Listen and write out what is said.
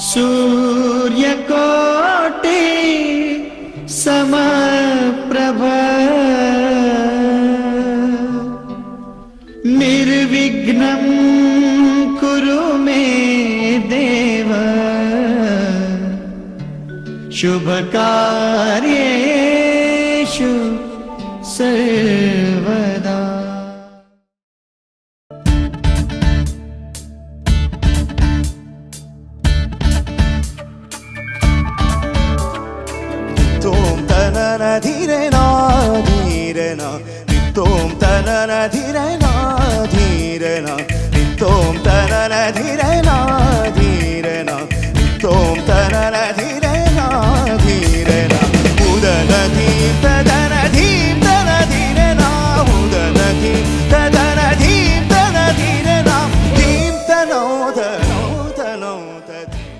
सूर्यकोटि समप्रभ निर्विघ्नं कुरु मे देव शुभकार्येषु सर्वदा। Tom tanana dhirena dhirena Tom tanana dhirena dhirena Tom tanana dhirena dhirena Tom tanana dhirena dhirena Udana dhim tadana dhim tana dhirena Udana dhim tadana dhim tana dhirena Dhim tano tano tano tadhirena